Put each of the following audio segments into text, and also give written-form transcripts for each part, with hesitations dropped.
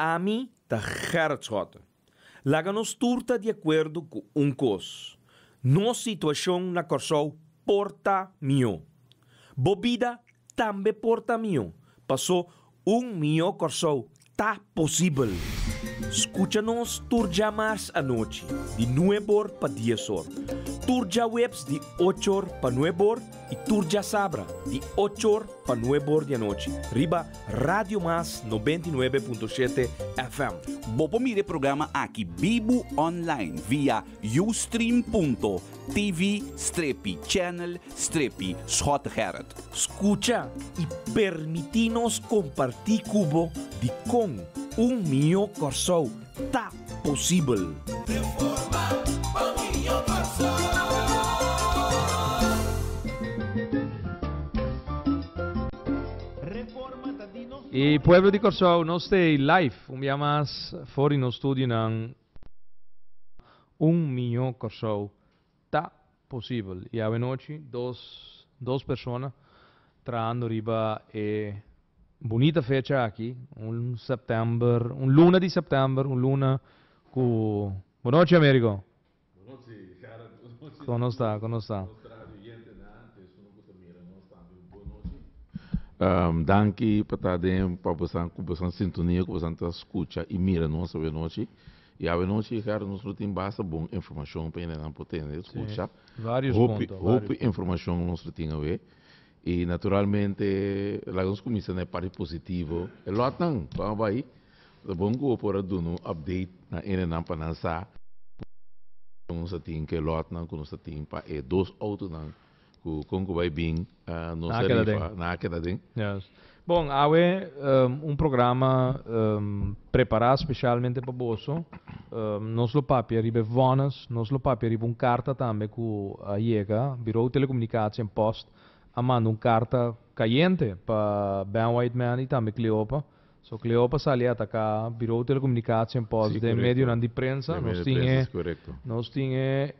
A mim, tá Gerrit Schotten. Laga nos turta de acordo com coisa. Nossa situação na Corsou porta mio. Bobida também porta mio. Passou milhão Corsou. Tá possível. Escucha-nos turja mais à noite, de 9 para 10 horas. Turja webs de 8 horas para 9 horas e turja sabra de 8 horas para 9 horas da noite. Riba Radio Mas 99.7 FM. Bopo mire programa aqui Bibo online via ustream.tv/channel/Schot Gerrit. Escucha e permitinos compartir cubo de com milhão Corsou. Tá possível. E Pueblo de Corsou, nós estamos live, dia mais fora no estúdio ng milhão Corsou. Tá possível. E a noite, duas pessoas trabalhando riba bonita fecha aqui, luna de setembro, luna com... Boa noite, Américo. Boa noite, cara. Como está? Danke para você sintonia, que você escuta e mira nossa noite. E a noite, cara, nós temos bastante boa informação para não poder escutar. Vários pontos. Informação nós temos a ver. E naturalmente, lá nós começamos a parte positivo. E lá não, vamos aí. É bom que eu possa dar um update na NNA para lançar. Nós temos que lá não, nós temos para dois autos não. Que vai bem na queda dentro. Yes. Bom, há programa preparado especialmente para você. Nós lo papi arriba vonas, nós lo papi arriba carta também com a IEGA, Bureau de Telecomunicação Post, a manda carta caliente para Ben Whiteman e também Cleopa. So Cleopa sali atacar Bureau de Telecomunicação Post de meio de prensa. Nós tínhamos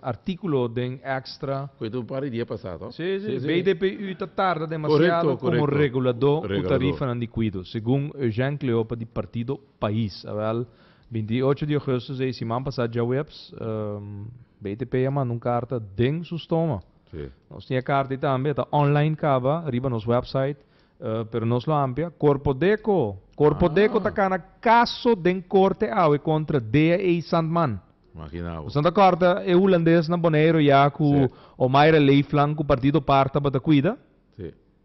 artículo de extra. Foi um par de dias passado. Sim. BDPU está tarde demasiado como regulador da tarifa de cuido, segundo Eugênio Cleopa do Partido País. 28 de agosto, semana passada, já webs, BDP manda carta de sustoma. Nós tínhamos carta também, está online caba, arriba nos website. Pero nos lo amplia. Corpo Deco está cá na caso de corte contra D.A. Sandman. Imaginava. Santa Corte é holandês na Bonaire já com o Mayra Leifland com o partido parta para cuida.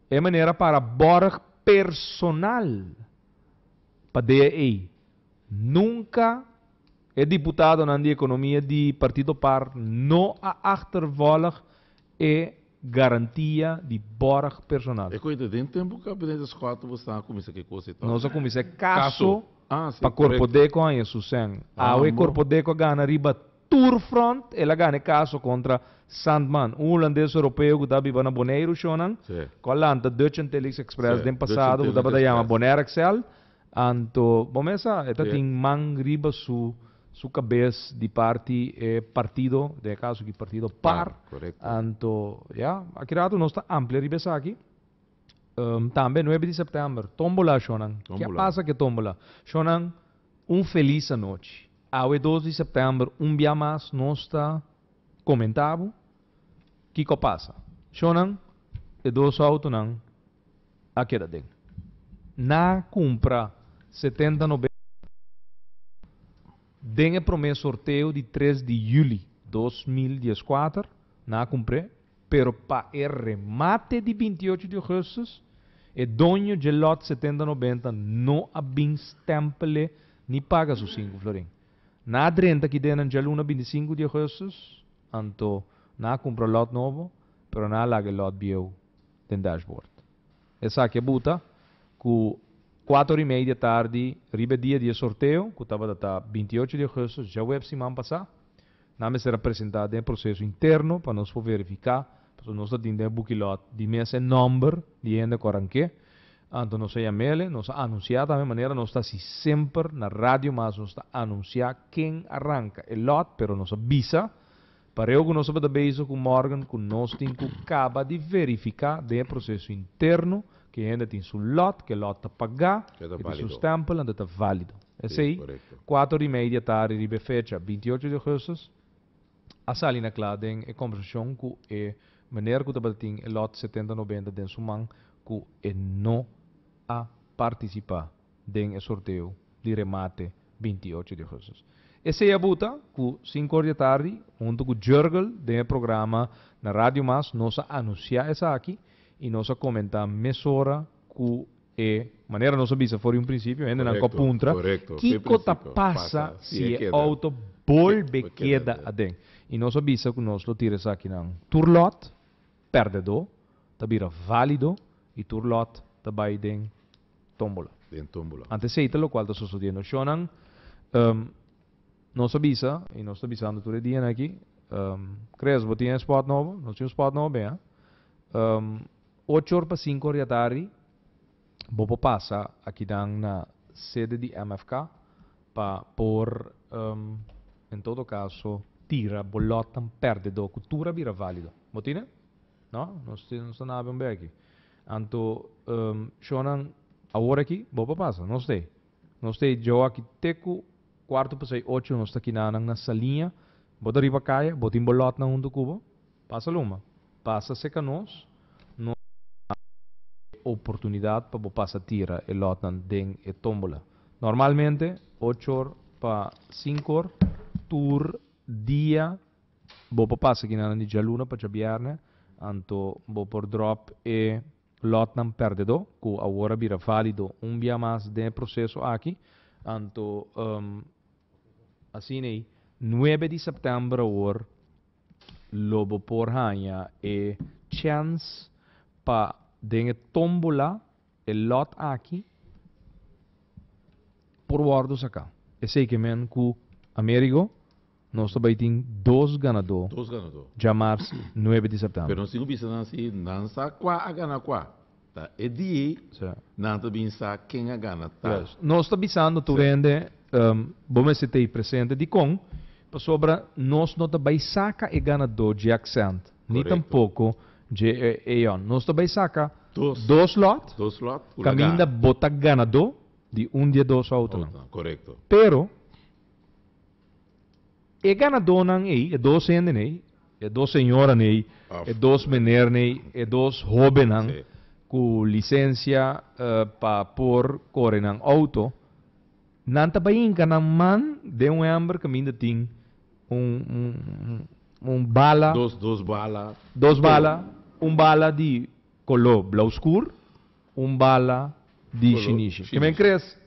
É maneira para borg personal para D.A. Nunca é deputado na economia de partido par não a achtervolg garantia de borg personal. É coisa de tempo que a Benedito Scott você está com isso que coisa. Nós começa caso para corpo deco em Susan. O corpo deco gana riba Tourfront, ela gana caso contra Sandman, holandês europeu que estava na Bonaire Shonan. Com a Dutch Telex Express do passado, que estava chama Bonaire Excel. Anto, bomesa, esta tem man riba su cabeça de partido, de caso que partido par. Anto, aqui nós está amplo riba aqui. Também 9 de setembro, tombola Shonan. O que passa que tombola? Shonan, feliz noite. Ao 12 de setembro, dia mais, nós está comentado. O que passa? Shonan, e dois autos não, aqui da dentro. Na compra 70, 90. Den promessa sorteio de 3 de julho de 2014, na comprei, pero para o remate de 28 de agosto, o dono de lot 70-90 não abin stempele nem paga os 5 florin. Na 30 que denan de luna 25 de agosto, anto na compra lot novo, pero na laga lot bio den dashboard. Essa aqui é buta, com 4:30 da tarde, riba dia de sorteio, que estava data 28 de agosto, já web semana passada. Nome será apresentado em processo interno para nós verificar, para nós atender buquilot de mês e número de ainda coranque. Então nós chamamos, nós anunciar da mesma maneira, nós está sempre na rádio, mas nós está anunciar quem arranca o lot, pero nós avisa para eu que nós estamos com Morgan, que nós temos que acaba de verificar de processo interno que ainda tem seu lot, que lot tá pagar, Que tá que tem seu válido. stempel, ainda tá válido. Esse aí, correcto. 4:30 da tarde, ribe fecha, 28 de agosto, a salina claden e conversação com a maneira que tá tem o lot 70-90 den sumang que não a participar den sorteio de remate 28 de agosto. Esse é a buta, que 5 horas da tarde, junto com o Jurgel, do programa na Rádio Mas, nós anunciar essa aqui e nós comentar mesora que é maneira nós avisa fora um princípio, ainda não Correcto, puntra, correcto. que Que cota princípio passa passa, se se é queda. auto bolbe Que queda queda, a den. E nós avisa que nós lo tira aqui não. Turlot, perdedor, tabira válido, e turlot, tabai den tombola. Den tómbola. Anteceita lo qual está sucedendo. Shonan, nós avisa, e nós estamos avisando todo dia aqui, crees, você tem spot novo? Nós temos spot novo, bem, 8 horas para 5 horas da tarde, vou passar aqui na sede de MFK para por, em todo caso, tira, bolota, perdedor, cultura vira válido. Motina? No? Nós estamos bem aqui. Então, shonan, agora aqui, vou passar, não sei. Não sei, eu aqui teco, quarto para 8, nós estamos aqui na salinha, vou dar riba caia, vou ter bolota na do cubo, passa luma. Passa seca nós, oportunidade para passar tira e lotan den e tombola. Normalmente 8 horas para 5 horas tour dia vou passar aqui na dia luna para viernes, anto vou por drop e lotan perdedor que agora vira válido dia mais de processo aqui, anto assim aí 9 de setembro or lobo por hanha e chance para den tombola e lot aqui por wardo acá. Esse é que men ku Américo nós também tem 2 ganadores. Dos ganadores. Já março 9 de setembro. Pero não bisa nasi nansa qua a gana qua. Tá? E di não tá bisa quem a gana tá. Yes. Nós estamos pensando tu rende vamos ter presente de com sobre nós não também saca e ganador de accent. Nem Correcto. tampouco de Eon. Nós também saca Dos. 2 lot. Dos lot. Caminha bota ganador de dia 2 auto. Correcto. Pero e ganador não é 2 ende nem, é 2 senhora nem, é 2 menor nem, é 2 jovem não, Sí. com licença para por correr não auto. Não tá bem que não man de hambre caminho tem bala, Dos bala. 2 bala, bala de color blau escuro, bala de Color chinichi. Que chinichi. me crees?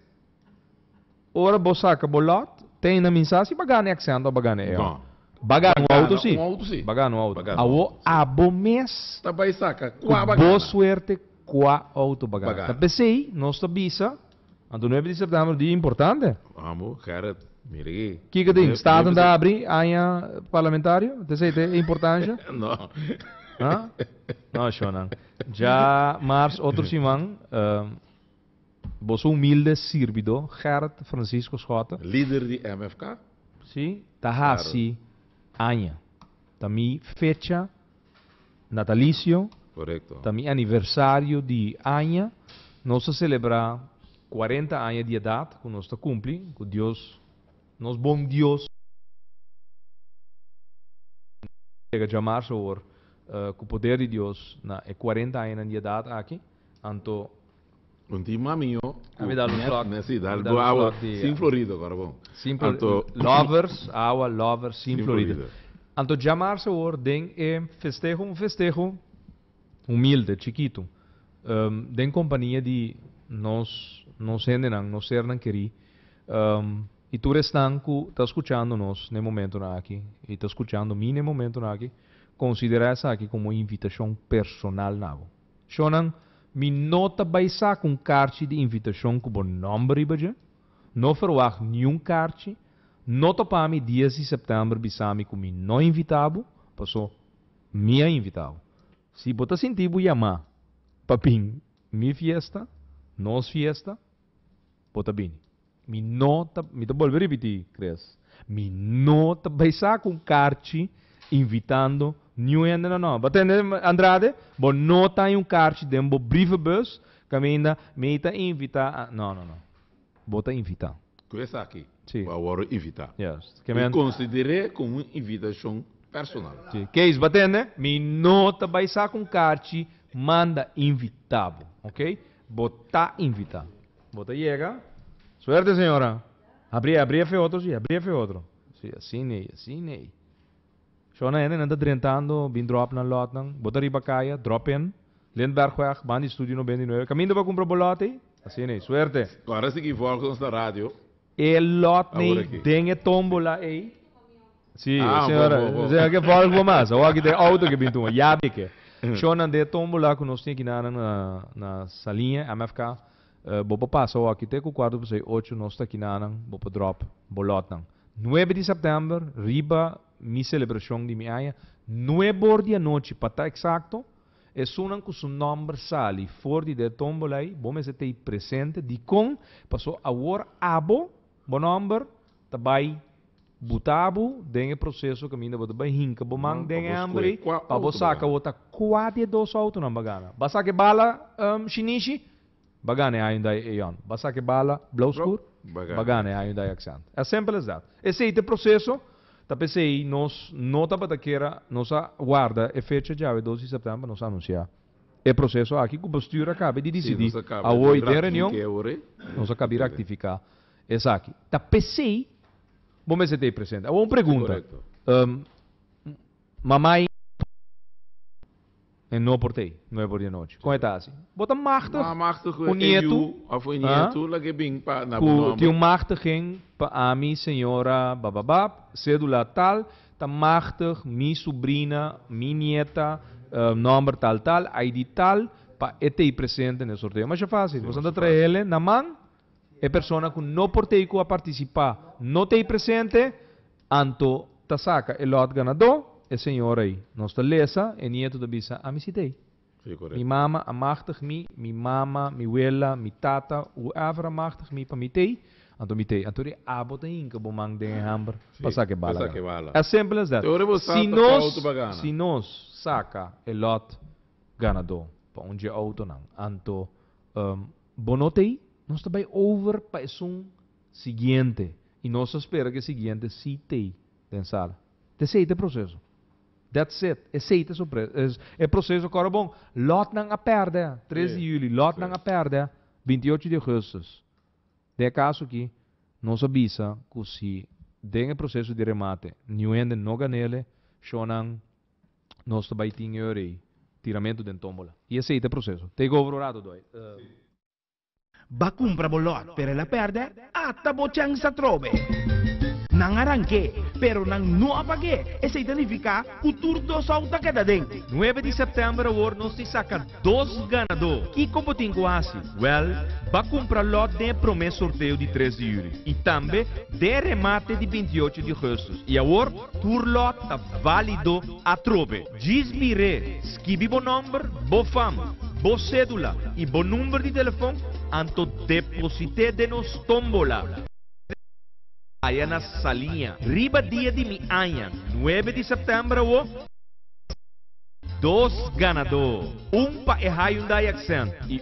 Ora você saca bolot, tem na mensagem bagane accent ou bagane eu. Não. Bagar no Bagana, auto sim. auto sim. Bagar no auto. Bagar no Awo auto, sim. abo mês. Tá bem saca. Com Qua boa bagana. suerte qua auto bagar. Bagar. Tá pensei, nós tá bisa. Ando 9 de setembro dia importante. Vamos, cara, mira aqui. Que tem? Estado da Não. abrir anha parlamentário? Tem é importante? Não. Hã? Não, Shonan. Já março outro simão, você humilde servidor, Gerard Francisco Schota. Líder de MFK? Sim, Tahasi Anha. Também fecha natalício, Correcto. também aniversário de Anha. Nós celebrar 40 anos de idade, que nós cumpre, com Deus, nós bom Deus. Chega de março, com o poder de Deus, na 40 anos de idade aqui. Então, Continua minho. me dá um clock. Nesse, dá Me dá um água. clock de- Sim, Florida, agora bom. Simple, Anto- lovers, our lovers, sim, Sim, Florida. Florida. Anto já março, den festejo humilde, chiquito. Den companhia de nós ser não querer. E tu restan que está escutando nós no momento aqui, e está escutando mim no momento aqui, considera essa aqui como invitação personal nago. Shonan, mi nota baisa com carte de invitação com bom nome ribaje, não verwacht nenhum carte, nota para mim 10 de setembro bisami com mi não invitado, passou minha invitado. Se bota sentir bu chamar, papim, mi fiesta, nos fiesta, bota bem. Mi nota, mi te volver repetir, Cres. Mi nota baisa com carte invitando New End não. Batende Andrade, bo nota em carte de um brievenbus Caminda, me tá invita. Não. Bota invita. Coisa aqui. Sim. Para agora invitar. Yes. Eu considerei como uma invitação personal. Sim. Que isso, batendo? Me nota vai sair com carte, manda invitado, ok? Bota invita. Bota chega. Suerte, senhora. Abrir fe outro, sim. Abrir fe outro. Sim, assim nem. Shona ene nanda drentando, bin drop na lot nang. Bota riba kaya, drop in. Lindbergweg, bandi studio no 29. Caminho para comprar bolote. Assim nem. Suerte. Agora se que volta na rádio. E lot Agora nem aqui. dengue tombola aí. Sim, Ah, senhora. bom. Você quer falar com mais? Eu aqui tem auto que bintu, já que. Shona de tombola que nós tem aqui na salinha MFK. Bopa passa o aqui tem com 4 por 8 nós está aqui na bopa drop bolot nang. 9 de setembro, riba mi celebração de minha 9 de noite para estar exato. E sunan com seu nome sali fora de tombola aí, bom mas tem presente de com passou a war abo, bom number, tabai butabu, dengue processo caminho bota bem hinca, bom mang dengue hambre, para bosaca outra 42 auto na bagana. Basta que bala shinishi, bagana ainda é yon. Basta que bala blauskur, bagana ainda é accent. É simples that. Esse é o processo. Tapesei, nós nota para daquela, nós guarda a fecha de 12 de setembro, nós anunciar. É processo aqui que o postura acaba de decidir. A hoje de reunião, nós acaba de ratificar. Exato. Tapesei, vamos ter presente. Uma pergunta. Mamãe, en não portei, 9 de noite. Como é tá assim? Bota machtig, o nieto, o nieto, lá que bem para na tinha machtig para a minha senhora, bababab, cédula tal, tá machtig, minha sobrinha, minha nieta, número tal, ID tal, para ter presente no sorteio. Mas é fácil, você anda trazer ele na mão, a pessoa que não portei a participar, não tem presente, anto tá saca, ele é o ganador. E senhora aí, nós está lesa, e nieto da bisa, a mi citei. Mi mama, a machtig mi mama, mi abuela, mi tata, o avra machtig mi pa mi tei, anto mi tei. Anto de abo te inca, bo mang den hamber, passa que bala. É simples as that. Se nós saca e lot ganador, pa um dia auto não, anto bonotei, nós está bem over pa um seguinte, e nós espera que o seguinte se tei, den sala. Desse é o processo. That's it. Esse é o processo agora bom. Lot não a perde. 3 de julho, lot não a perde. 28 de agosto. De caso aqui, nós avisa que se tem o processo de remate, ninguém não ganha, chonan nós também temos tiramento de tombola. E esse é o processo. Take over o rato, doi. Va compra bolot, pero la perde, atta bochang sa trove. Nang arranque, pero nang no apague. Esse significa que o turno solta cada dente. 9 de setembro, o nós te saca 2 ganadores. E como tem quase? Well, vai comprar lot de promessa sorteio de 3 de julho. E também de remate de 28 de agosto. E agora, tur lot está válido a trove. Gisbire, skibi bo number, bo fam, bo cédula e bo número de telefone, anto deposite de nos tombola. Aí na salinha, riba dia de minha, 9 de setembro, 2 ganadores. Para a Hyundai Accent e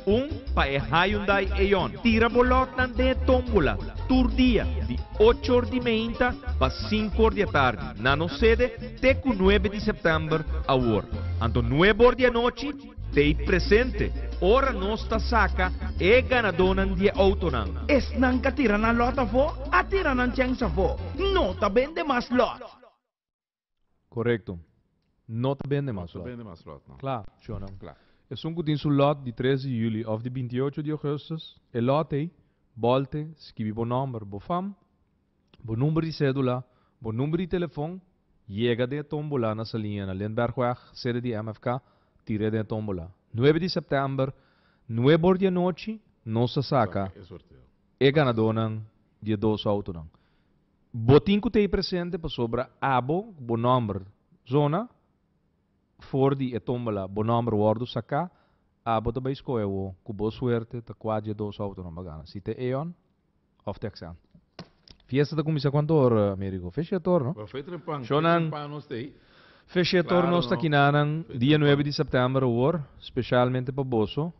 para a Hyundai Eon. Tira bolota de tombola, tur dia, de 8h30 para 5h da tarde. Na nossa sede, teco 9 de setembro, a hora. Anto 9h da noite, tem presente. Ora nossa saca e ganador de auto nan. Es nang katira na lota fo, atira nang chang sa fo. No ta vende mas lot. Correto. Não te vende mais lot. Claro, Jonah. Claro. É um que tem lot de 13 de julho ou de 28 de agosto. E lot aí, volte, escreve o número, o fam, o número de cédula, o número de telefone, chega de tombola na salinha na Lindbergweg, sede de MFK, tira de tombola. 9 de setembro, 9 de noite, nossa saca, é ganador de 2 autos. Botin que tem presente para sobra abo, bom número, zona, for de tombola, bom número, wordo saca, abo também escolhe o, com boa suerte, tá quase 2 autos na bagana. Se tem Eon, of Texan. Fiesta da comissão quanto hora, Américo? Fecha torno? Fecha torno está aqui na dia 9 de setembro, especialmente para Bosso.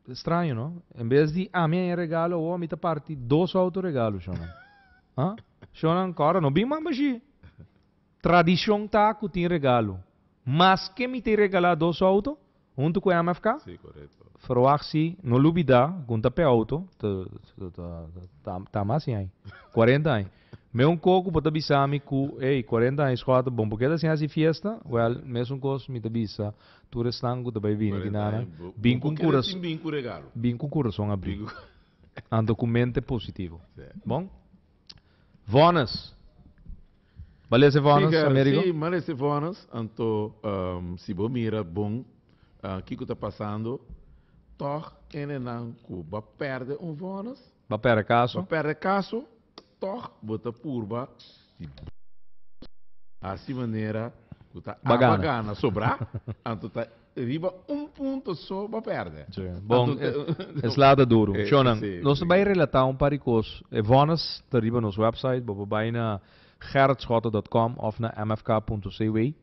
estranho, não? Em vez de a minha regalo, ou a minha parte, 2 autos regalo, Shonan. Hã? Shonan, cara, não bem mais. Tradição tá que tem regalo. Mas que me tem regalar 2 autos? Junto com a MFK? Sim, correto. Verwacht não lubida, conta pe auto, tá mais aí. 40 anos. Meu coco bota bisami ku, 40 anos escota bom, porque assim assim fiesta, well, mesmo cos me tabisa, tu restango da vai vir aqui nada. Bem com curas. Bem com regalo. Bem com curas são abrir. Um documento positivo. Bom? Vonas. Valeu vonas, Américo? Sim, valeu vonas. Então, se você mira bom, o que está passando? Toch, não Cuba perde vonas. Vai perder caso. Vai perder caso. Toch, bota purba. Assim maneira, tá bagana sobrar. Então tá riba ponto só para perder. Bom, é lado duro. Shonan, nós vai relatar paricos. Vonas, tá riba nos website, vai na gerritschotten.com of na mfk.cw.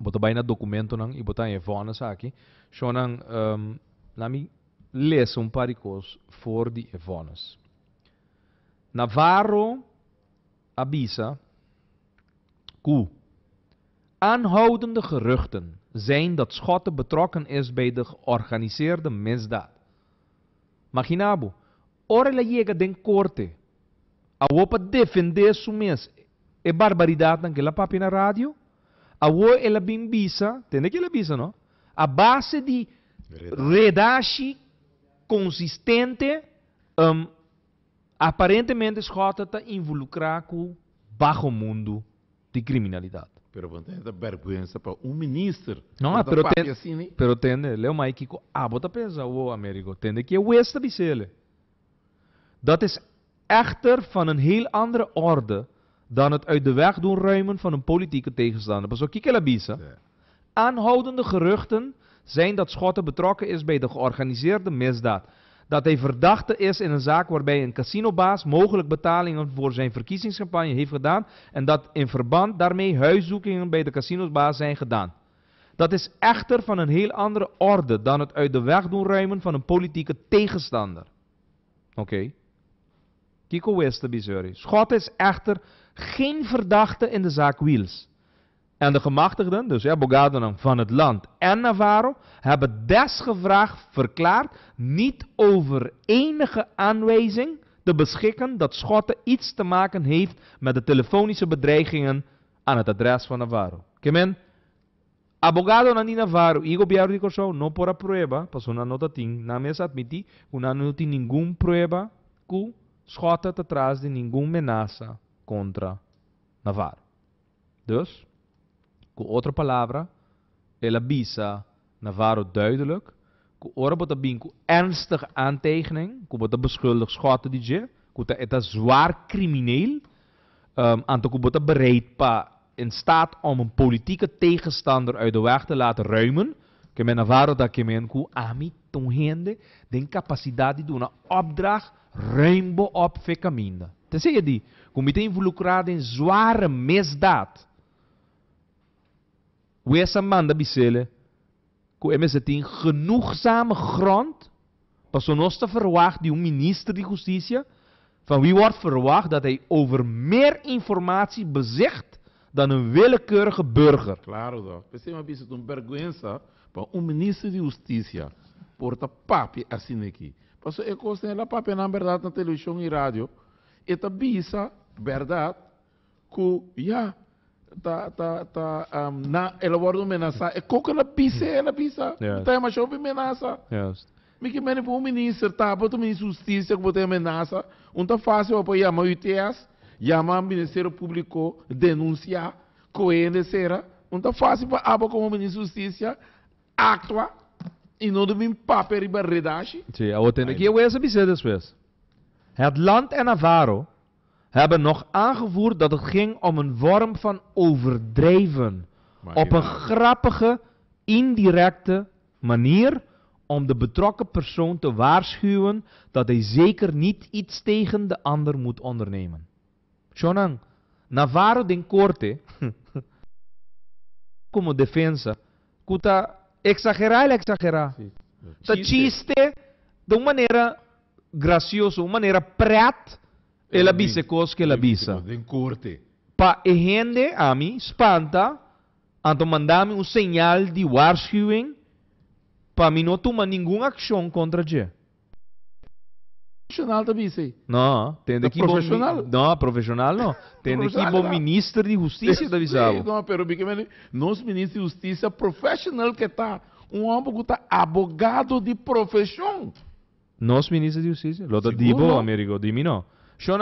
Bota vai na documento nang ibota em vonas aqui. Shonan, laat me lezen paricos voor die Evones. Navarro avisa que aanhoudende geruchten zijn dat Schotten betrokken is bij de georganiseerde misdaad. Maginabo, ora la llega den corte, a wopa defender su mes, e barbaridade naquela papi na radio, a wo ela bimbisa, tem que ela bisa, não? A base de redache consistente, aparentemente Schotten está involucrado com o baixo mundo de criminalidade. Pero você tem vergonha para ministro. Não, pero tem, leu mais que bota pensa o Américo, tem que o West bisele. Dat is echter van een heel andere orde dan het uit de weg doen ruimen van een politieke tegenstander. Pas ook kijk bisa. Aanhoudende geruchten zijn dat Schotten betrokken is bij de georganiseerde misdaad. Dat hij verdachte is in een zaak waarbij een casinobaas mogelijk betalingen voor zijn verkiezingscampagne heeft gedaan en dat in verband daarmee huiszoekingen bij de casinobaas zijn gedaan. Dat is echter van een heel andere orde dan het uit de weg doen ruimen van een politieke tegenstander. Oké. Kiko Wester bizarre. Schotten is echter geen verdachte in de zaak Wiels. En de gemachtigden, dus abogaden van het land en Navarro, hebben desgevraagd verklaard niet over enige aanwijzing te beschikken dat Schotten iets te maken heeft met de telefonische bedreigingen aan het adres van Navarro. Kemen, abogado na Navarro, y gobierno de Corso, no por a prueba, pas una nota ting, na mesa admiti, una no tem ningún prueba que Schotten te traz de ningún menaça contra Navarro. Dus, com outra palavra, ela bisa Navarro duidelijk, com ora bota binko ernstige aantekening, com bota beschuldigd Schotten DJ, com het is zwaar crimineel, anto com bota bereid pa in staat om een politieke tegenstander uit de weg te laten ruimen, que men Navarro dat que men com ami tonhende den capacidade de uma opdracht ruimbo op ve caminho. Te zeg je die, com te involucrado in zware misdaad. Wees een man dat bisele, que MS tem genoegzame grond, pas ons te verwacht die een minister de Justitia, van wie wordt verwacht dat hij over meer informatie bezicht dan een willekeurige burger. Claro, toch. Você uma vez uma vergonha para ministro de Justiça porta papi assim aqui. Passo eu costa la papi na verdade na televisão e rádio. Eta bisa verdade que ja na ela wordt amenaça. E coca ela bisa. Tá mais chove amenaça. Juist. Me que mene voor minister tá, bota ministro de Justiça que bota amenaça. Tá fácil para chamar o ITS, chamar o Ministério Público, denunciar, conhecer. Tá fácil para abo como ministro de Justiça actua e não deve papel e barredache. Zie, aqui eu essa bisede después. Het land en Navarro hebben nog aangevoerd dat het ging om een vorm van overdrijven. Op een grappige, indirecte manier om de betrokken persoon te waarschuwen dat hij zeker niet iets tegen de ander moet ondernemen. Shonan, Navarro den corte, como defensa, kuta exagerar. Ta chiste, de uma maneira graciosa, uma maneira prat, ela bise coisa que ela bisa. Em corte. Pa e gente a mim espanta, então mandar-me sinal de waarschuwing, para mim não tomar nenhuma ação contra você. Profissional também, sei. Não, tem daqui profissional? Não, profissional não. Tem daqui bom ministro de justiça da visão. Não, pero porque nós ministros de justiça profissional que tá, homem que tá abogado de profissão. Nós ministros de justiça, lo da Seguro? dibo Américo, di no.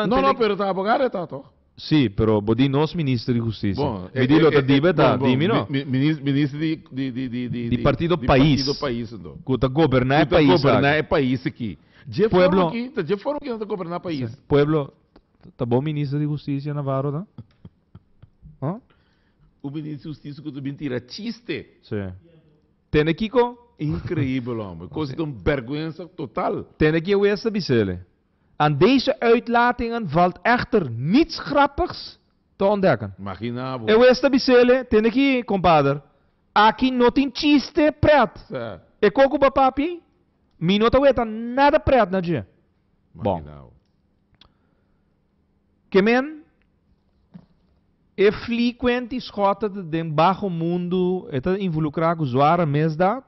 Não, pero tá abogado tá, toch? Sim, pero bodi nós ministros de justiça. Bom, Me di lo da dibe tá, dimi no. Ministro De partido país. Partido país, então. Kuta governar país. Governar é país aqui. Já Pueblo- foram aqui não governar país. Pueblo, tá bom ministro de justiça Navarro, tá? Hã? O ministro de justiça que também tira chiste. Sim. Tem aqui com Incrível, homem. Coisa de vergonha total. Ten ik jou eerst bijzellen. Aan deze uitlatingen valt echter niets grappigs te ontdekken. Imaginava. Eu eerst bijzellen, ten ik hier, compadre. Aqui não tem chiste pret. E coco ba papi, mi não tá nada pret na dia. Bom. Imaginava. Que men, é frequente escota de baixo mundo, é involucrar com zware misdaad.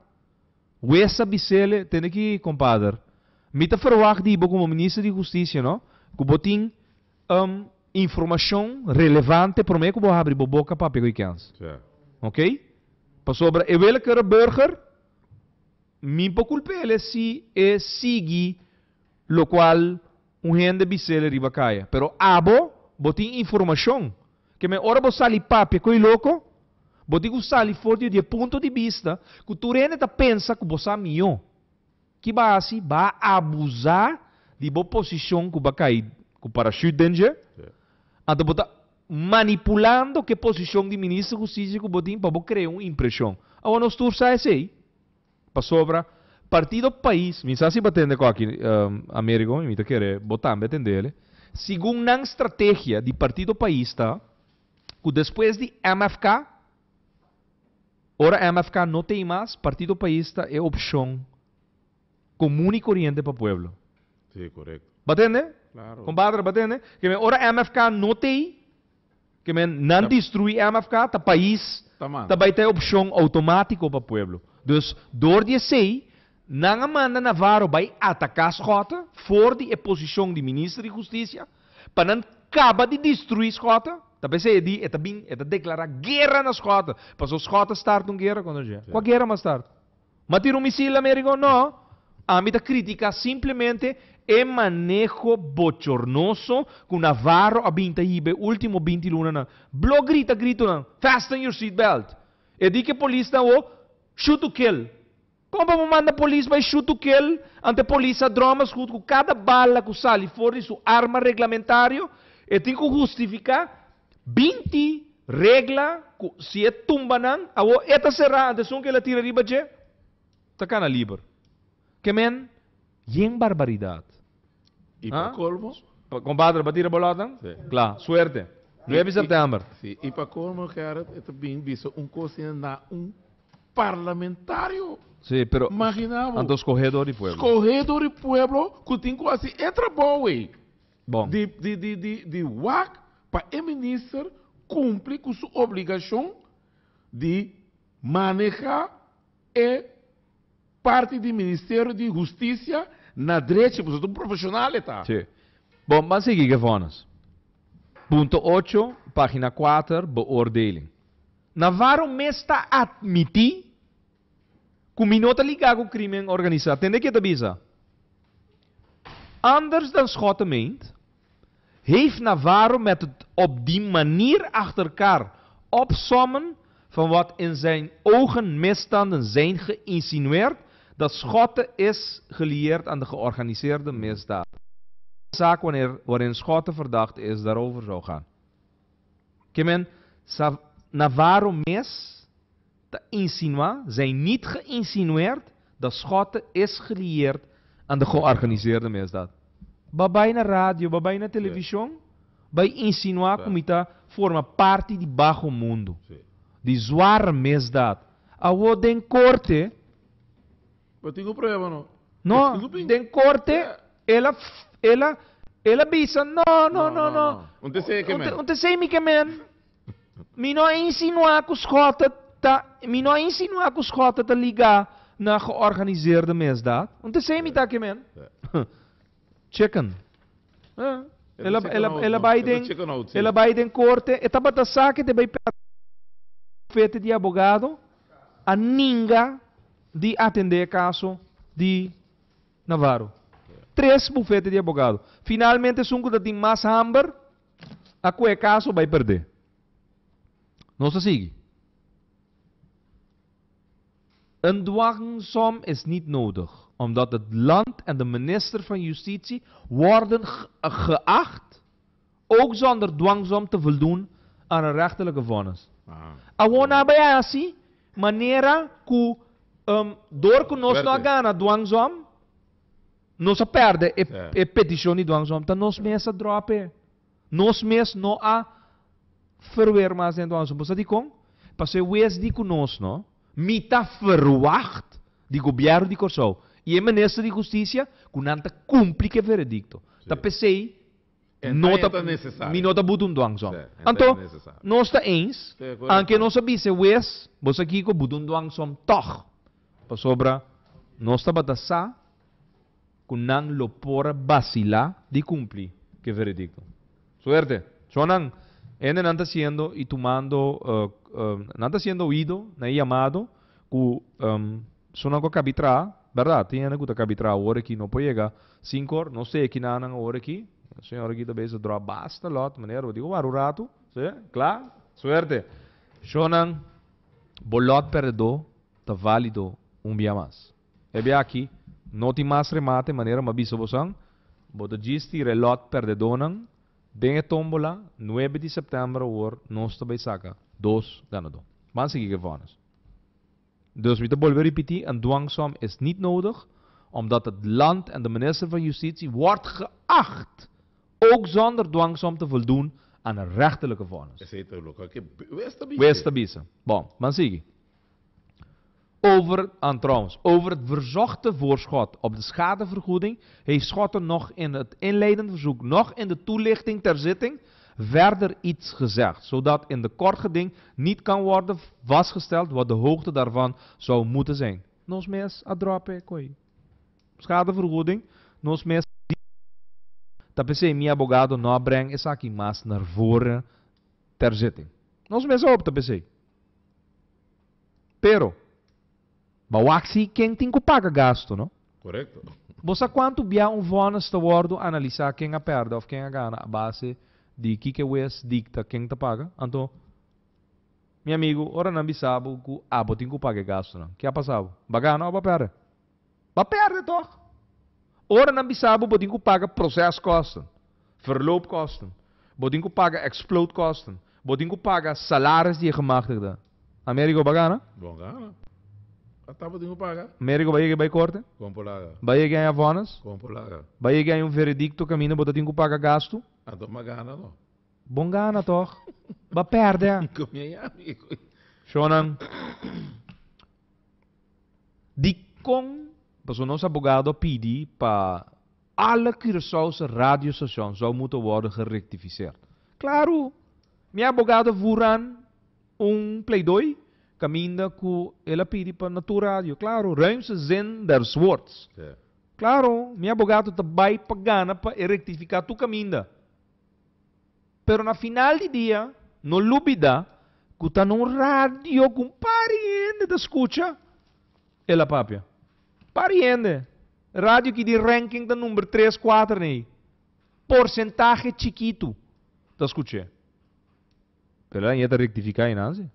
Wessa bisele, ten aqui, compadre. Me te verwacht die como ministro de justiça, não? Que botin informação relevante para mim que vou abrir boca para pegar ikens. Ok? Para sobre eu wil que burger, me culpa ele se é sigue lo qual gente bisele riba caia. Pero abo botin informação que me ora bo sali papi coi louco. Boti gustali forte de ponto de vista que tu rene ta pensa que você mio que base vai abusar de boa posição que vai cair com parachute danger então bota manipulando que posição de ministro de justiça que botin para criar uma impressão agora nós todos sai sei para sobra partido país me sabe batendo com aqui América me tá querer botar batendo segundo a estratégia de partido país tá que depois de MFK ora MFK não tem mais, Partido Paísta é opção comum e corrente para o povo. Sim, correto. Batende? Claro. Compadre, batende? Que ora MFK não tem, que não destrui MFK, tá país, tá vai ter opção automática para o povo. Dus, door die sei, não manda Navarro vai atacar as rotas, for de posição de ministro de justiça, para não acabar de destruir as rotas. Tapi saya di eta declarar guerra nas Escota. Passou Escota start uma guerra quando já. Qual guerra mais start? Matir um míssil americano? Não. A mim crítica simplesmente é manejo bochornoso com Navarro a 20 hibe último 20 luna na. Blo grita na. Fasten your seatbelt. E di que a polícia o shoot to kill. Como vamos mandar a polícia vai shoot to kill? Ante a polícia dramas com cada bala que sale fora de sua arma regulamentário e tem que justificar 20 regla se é tumba não, awo eta será antes que ela tira riba je, tá cana livre. Que men, yen barbaridade. E para colmo? Compadre, batira bolota? Claro, suerte. 9 de setembro. Sim, e para colmo, cara, é também visto coisa na parlamentário. Sim, pero imaginava. Antes corredor de pueblo. Corredor de pueblo, que tem quase entra boa. Bom. De WAC para o ministro cumprir com sua obrigação de manejar a parte do Ministério de Justiça na direita, porque é um profissional. Tá? Sim. Bom, mas seguir que vamos. Ponto 8, página 4, beoordeling. Navarro me está admitir que o minota ligado com o crime organizado. Entende que te avisa? Anders dan Schotten meent, heeft Navarro met het op die manier achter elkaar opsommen van wat in zijn ogen misstanden zijn geïnsinueerd, dat Schotten is gelieerd aan de georganiseerde misdaad. De zaak waarin Schotten verdacht is, daarover zou gaan. Kemen, Navarro mes, de insinua, zijn niet geïnsinueerd dat Schotten is gelieerd aan de georganiseerde misdaad. Babay na radio, babay na televisão, vai insinuar que mita forma parte de baixo mundo. De zware misdaad. Awo den corte. Mas tem um problema, não? No, Lupin. den corte, ela bisa, no. Onde sei que men? Onde sei mi que men? Mi no insinua que os rota te ligar na georganiseerde misdaad. Onde sei mi dat que men? Chicken. Ela vai den corte, etapa da saque de vai fete de abogado, a ninga de atender caso de Navarro. 3 bufetes de abogado. Finalmente, sungo dat tem mais hamber, a qual caso vai perder. Não se sigue. Een dwangsom is niet nodig, omdat het land en de minister van Justitie worden geacht ook zonder dwangsom te voldoen aan een rechterlijke vonnis. Awona bayasi, manera ku door ku nos no gana dwangsom, nos a perde e petition di dwangsom, ta nos mes a drope. Nos mes no a verweer mas en dwangsom. Bosa di kong, pas wees di ku nos no, mita verwacht di governo di Kosovo. E minister di Justicia ku nanta cumpri que veredicto. Ta pesei nota butum dwangsom. Anto, nós está eens, anche nós sabise wes, bos aqui ko butum dwangsom toch. Pa sobra, nós está batasa, kunang lopora basila di cumpli que veredicto. Suerte. Sonan, nanta siendo y tomando, nanta siendo oído, na llamado, ku sonan ko kabitra, verdad? Tiene que kabitra hora que não pode chegar 5 horas, não sei que na hora aqui. A senhora aqui também se droga basta lot, maneiro, digo, o rato, claro, suerte. Shonan, bolot perdo, tá válido dia mais. É bem aqui, não tem mais remate, maneira, mas bisa bosang, bota gisti relot perdedonan, dengue tombola, 9 de setembro, hoor, nós também saca, 2 ganado. Mas seguir gevannes. Dus we te bolven repetir, een dwangsom is niet nodig, omdat het land en de minister van Justitie wordt geacht ook zonder dwangsom te voldoen aan een rechterlijke vonnis. Weestabise. Bon, maar zie je. Over het verzochte voorschot op de schadevergoeding heeft Schotten nog in het inleidend verzoek, nog in de toelichting ter zitting, verder iets gezegd, zodat in de kortgeding niet kan worden vastgesteld wat de hoogte daarvan zou moeten zijn. Nos mes adrope koi. Schadevergoeding, nos mes dat PC mi abogado no breng is aqui mas naar voren ter zitting. Nos mes op dat PC. Pero bawaksi quem tem que pagar gasto, no? Correcto. Bosa quanto bia vonnis te worden analisar quem a perde of quem a gana a base de que wes dicta quem te paga. Anto meu amigo, ora não bisabo que abo tem que pagar gasto, não? Que ha passado? Bagano ou ba perde? Ba perde toch? Ora não bisabo botin que paga proceskosten, verloopkosten, botin que paga explode-kosten, botin que paga salaris die gemachtigde. Amerigo bagana? Bongana. Atava tem que pagar. Amerigo vai que corte? Compolaga. Vai ganhar vonnis? Compolaga. Vai ganhar veredicto caminho botin que paga gasto? Ato magana no. Bongana toch? Ba perde. Comia amigo. Shonan. Di kong, paso nos abogado pedi pa alle Curaçaose radiostations zou moeten worden gerectificeerd. Claro, mi abogado voeran pleidooi, caminda ku ela pedi pa naturadio. Claro, ruimste zin des woords. Yeah. Claro, mi abogado tabay pagana pa rectificar tu caminda. Pero na final di dia, no lubida, que tá num rádio com pariente da escucha, ela papia. Pariente. Rádio que de ranking da número 3, 4, nem. Porcentagem chiquito da escucha. Pero aí é de rectificar em Nancy.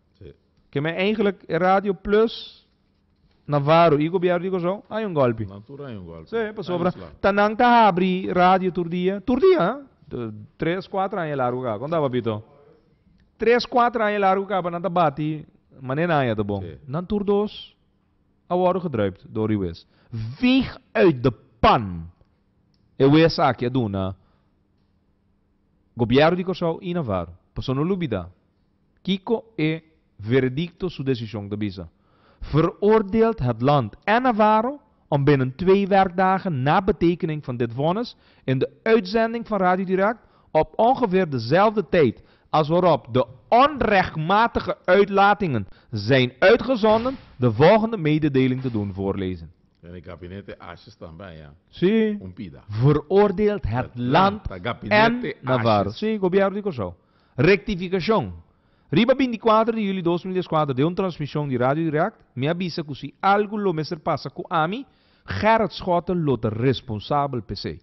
Que me eigenlijk Radio Plus, Navarro, Igo Biar, digo zo, hay un golpe. Natura hay un golpe. Sí, pa sobra. Tanang ta abri radio turdia, ha? 3, 4 anos largo ka. Quando papito? 3, 4 anos largo ka pa nanta bati, manena ya to bom. Dan toer 2 a worden gedruipt door die wes. Veeg uit de pan. E wes aqui a duna. Gobiero di Kosovo in Navarro. Pasono lubida. Kiko veredicto su decisión de visa. Veroordeelt het land en Navarro om binnen 2 werkdagen na betekening van dit vonnis in de uitzending van Radio Direct op ongeveer dezelfde tijd als waarop de onrechtmatige uitlatingen zijn uitgezonden, de volgende mededeling te doen voorlezen. En ik gabinete asjes staan bij, ja. Zie, Umpida. veroordeelt het land Dat gabinete en Navarro. asjes. Sim, gobierno de Corsão. Rectificação. Riba 24 de julho de 2014 de transmissão de Rádio Direct, me avisa que se algo lo mesmo passa com AMI, Gerrit Schotten lota responsável PC.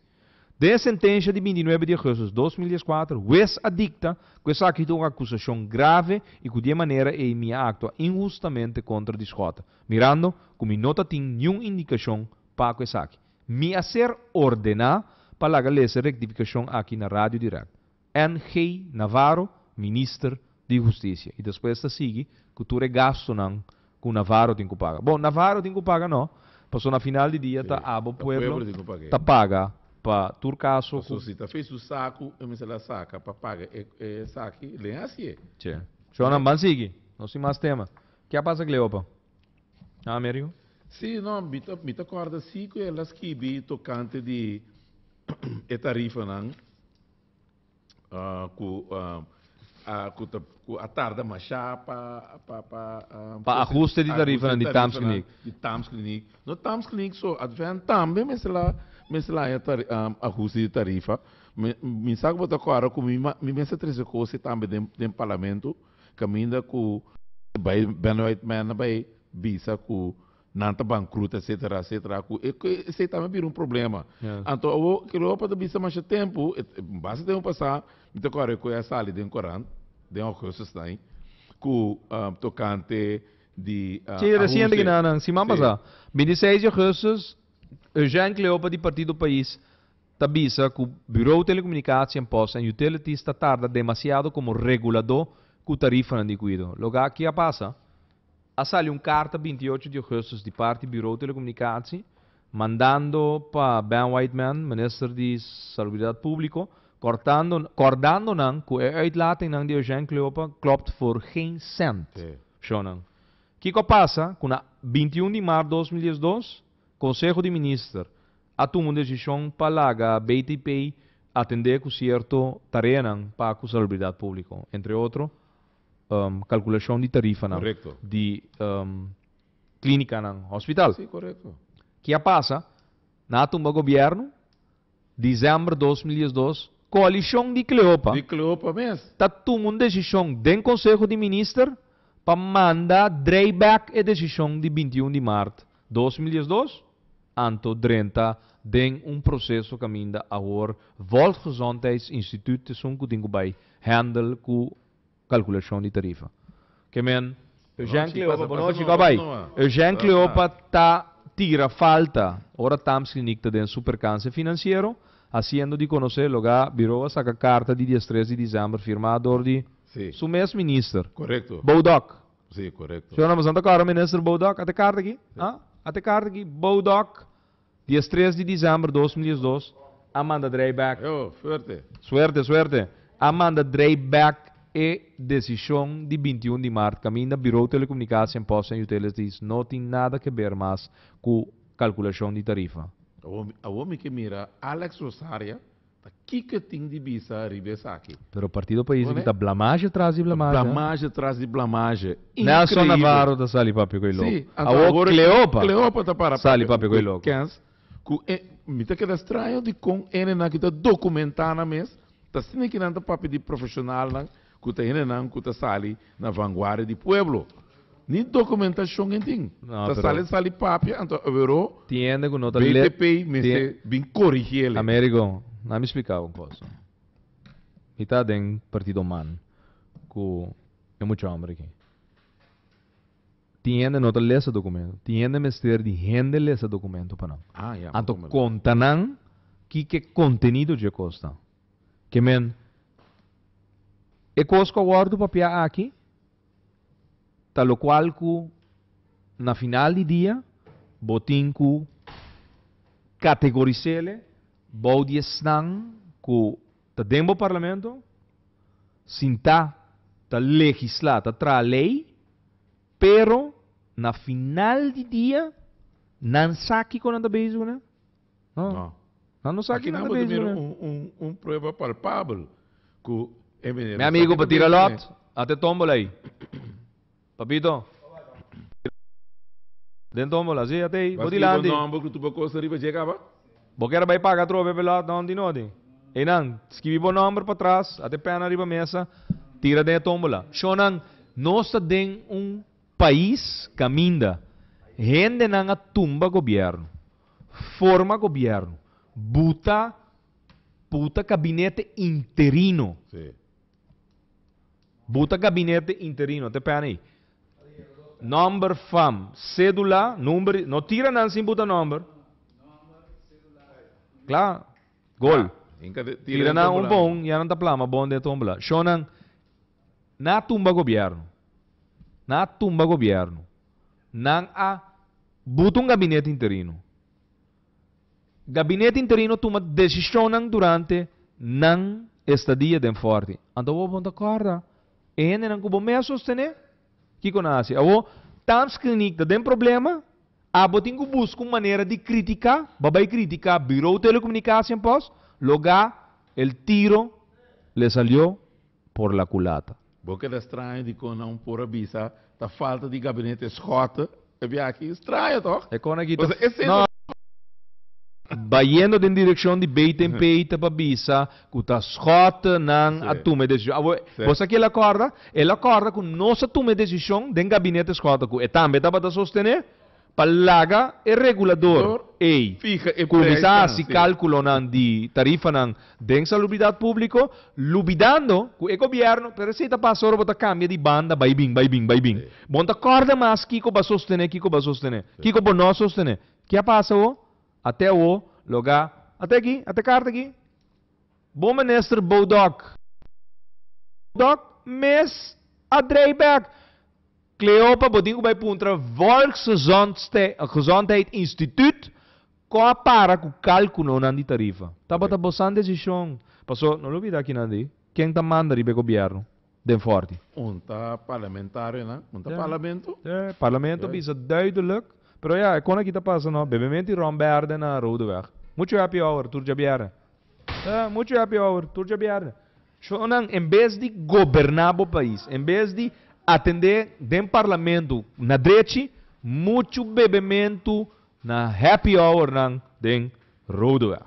De sentença de 29 de agosto de 2014, Wes adicta, que essa aqui uma acusação grave e que de maneira é minha actua injustamente contra de Schotten. Mirando, como nota tem nenhuma indicação para que essa aqui. Me a ser ordenar para a essa rectificação aqui na Rádio Direct. N.G. Navarro, ministro de Justiça. E depois está sigue que tu regasto não que o Navarro tem que pagar. Bom, Navarro tem que pagar não. Passou na final de dia, tá abo pueblo, tá paga para turcaso. Se tá fez o saco, eu me sei lá saca para pagar saque, nem assim. Tchê. Joana, mas sigue. Não se mais tema. Que passa que leopa? Ah, Américo? Sim, não, me acorda sim que elas que vi tocante de tarifa não. Com a tarde machá para ajuste de tarifa de Tams Clinic. De Tams Clinic. No Tams Clinic só advent também mas lá ajuste de tarifa. Me sabe botar agora com me pensa três coisas também dentro parlamento caminha com vai visa com nanta bancruta etc com esse também vira problema. Então o que eu para visa mais tempo basta tempo passar me agora com essa ali dentro corante de uma coisa aí com tocante de sim, recente que não se mama já 26 de agosto Eugênio Cleopa do Partido País tabisa que o Bureau de Telecomunicação Posta e Utilities está tarda demasiado como regulador com tarifa de cuido. Logo aqui a passa a sale carta 28 de agosto de parte do Bureau de Telecomunicação mandando para Ben Whiteman, ministro de Saúde Pública, acordando não que a uitlating de Eugênio Cleopa klopt voor geen cent. O que passa com a 21 de março de 2012, Conselho de Ministros a tomar uma decisão para a BTP atender com certo tarefa para a saúde pública, entre outros, calculação de tarifa de clínica no hospital. Sim, correto. Que passa na tumba governo, dezembro de 2012, coalição de Cleopa. De Cleopa mesmo. Está tomando uma decisão do Conselho de Ministros para mandar drawback a decisão de 21 de março de 2012. Anto 30 den processo caminda agora Volksgezondheidsinstituut que tem que handle com calculação de tarifa. Que men Eugênio Cleopa, boa noite, Eugênio Cleopa tá tira falta. Ora Tams Clinic tá den supercâncer financeiro, haciendo de conhecer lugar Bureau saca carta de 13 de dezembro firmado de su mesmo ministro. Correto. Boudok. Sim, correto. Senhor, nós estamos agora ministro Boudok, até carta aqui? Até carta aqui, Boudok, dia 13 de dezembro de 2012, Amanda Dreyback. Suerte. Amanda Dreyback e decisão de 21 de março, caminho da Bureau de Telecomunicação Posta e Utilities, não tem nada a ver mais com calculação de tarifa. A homem que mira, Alex Rosaria, que tem de visa ribesa aqui. Pero o Partido País que está blamagem atrás de blamagem. Blamagem atrás de blamagem. Nelson Navarro da Sali Papi Coi Loco. Sim. Agora Cleopa tá para Sali Papi Coi Loco. Me tá que estranho de com ele na que tá documentando mesmo. Tá sendo que não tá papi de profissional não, que tá ele não, que tá sali na vanguarda do pueblo. Nem documentação que tem. Tá sali papi, então verou. Tiende que não tá BTP me bem corrigir ele. Américo, não me explicar uma coisa. Está dentro partido man, que é muito homem aqui. Tiende não tá ler esse documento. Tiende mestre de rende ler esse documento para não. Então conta não que conteúdo de costa. Que men e costa guardo papel aqui. Tal qual que na final de dia botin que categorizele body snang que tá dentro do parlamento sinta tá legislar tá tra lei pero na final de dia Nan saki ko nanda bezig na? Não. Não saki Aqui não nanda vamos bezig ter na? prova palpável. Que Meu amigo, patira lot. Até tombola aí. Papito. Dentro tombola, sim, até aí. Boti lá, o nome que tu bacosta riba chegava? Bokera vai pagar trove pela lot, não de nodi. E não, escrevi o número para trás, até pena riba mesa, tira dentro tombola. Shonan, nós tem país caminda. Gente não tumba governo. Forma governo. Buta gabinete interino. Sim. Buta gabinete interino, te pena aí. Number fam, cédula, número, não tira não sem buta number. Claro, gol. Tira na bom, ya não tá plama, bom de tombola. Shonan, na tumba governo. Nang buta gabinete interino. Gabinete interino toma decisão durante não estadia de forte. Então, vou ponta corda. E não cubo me sostener. Que conhece? Eu tams clinic tem problema. Abo tenho busco uma maneira de criticar. Babai criticar Bureau de Telecomunicação pós. Logar el tiro le salió por la culata. Porque é estranho de quando não por avisa da falta de gabinete escota. É aqui estranho, toch? É quando aqui. Não. Bayendo em direção de beita para bisa, que está escota não a tomar decisão. Você aqui ela acorda com nossa toma decisão dentro do gabinete escota. E também está para sostener, para laga e regulador. E começar a se cálculo de tarifa de insalubridade pública, lubidando com o governo, para se está passando para cambia de banda, vai bem. Bom, acorda mais, Kiko vai sostener. Kiko vai não sostener. O que passa, até o lugar, até aqui, até carta aqui. Bom ministro Bodok, mes Adreiberg. Cleopa bodingo bij puntra Volksgezondheid Instituut ko para ku cálculo nan di tarifa. Taba ta bosan decisão. Passou, não olvida aqui nandi. Quem tá manda ribe governo? Den forte. Tá parlamentário, né? Parlamento. Parlamento bisa duidelijk. Pero ja, kon ik het passen no. Bebementi Romberden na Rodeweg. Muito happy hour, turjabiara. Muito happy hour, turjabiara. Shonan, em vez de governar o país, em vez de atender dem parlamento na direita, muito bebimento na happy hour nang den Rodeweg.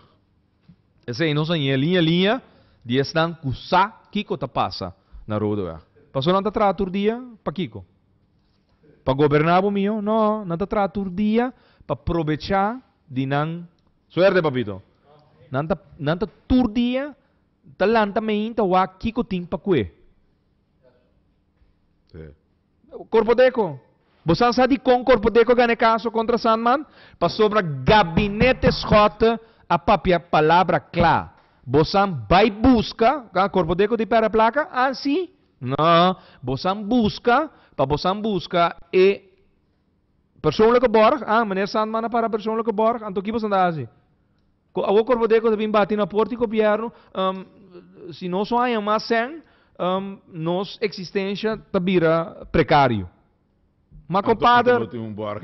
Essa é nossa linha de estão kusa Kiko ta passa na Rodeweg. Passou não tá tratur dia pa Kiko. Para governar o meu, não está tratur dia para aproveitar de não. Suerte, papito. Não está tur dia, está lanta me inta wa Kiko tim pa kue. Corpo Deco. Você sabe com Corpo Deco ganha caso contra Sandman? Para sobre gabinete escota a papia palavra clara. Você vai buscar, Corpo Deco de pera placa? Ah, sim? Não. Você busca, para você buscar e persoonlijke borg. Ah, meneer Sandman para persoonlijke borg. Anto que você anda assim? O Corpo Deco de bati na porta governo, se não só há mais sem nos existência tabira precário. Mas compadre,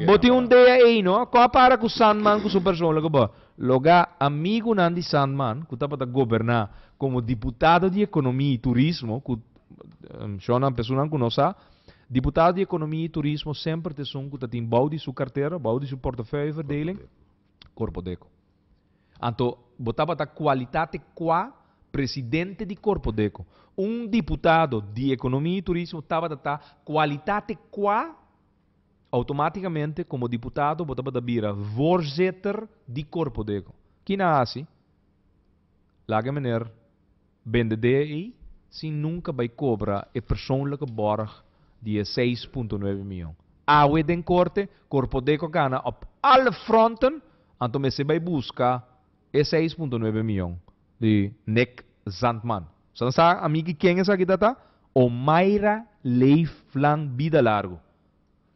boti dia aí, não? Compara com Sandman com sua persoonlijke borg. Loga amigo nandi Sandman, que está para governar como deputado de economia e turismo, que Shona pessoa que não sabe, deputado de economia e turismo sempre te são que tem bouw de sua carteira, bouw de sua portefeuille verdeling, Corpo Deco. Anto botava a qualidade qua presidente de Corpo Deco. Deputado de economia e turismo estava a qualidade qua automaticamente como deputado botava a vira voorzitter de Corpo Deco. Que na assim, laga meneer BNDI se nunca vai cobrar a persoonlijke borg de 6,9 miljoen. Awe den korte, Corpo Deco gana op alle fronten, anto me se vai buscar e 6,9 miljoen de Nick Zandman. San sa amigo quem é essa aqui data? O Mayra Leiflang Vida Largo.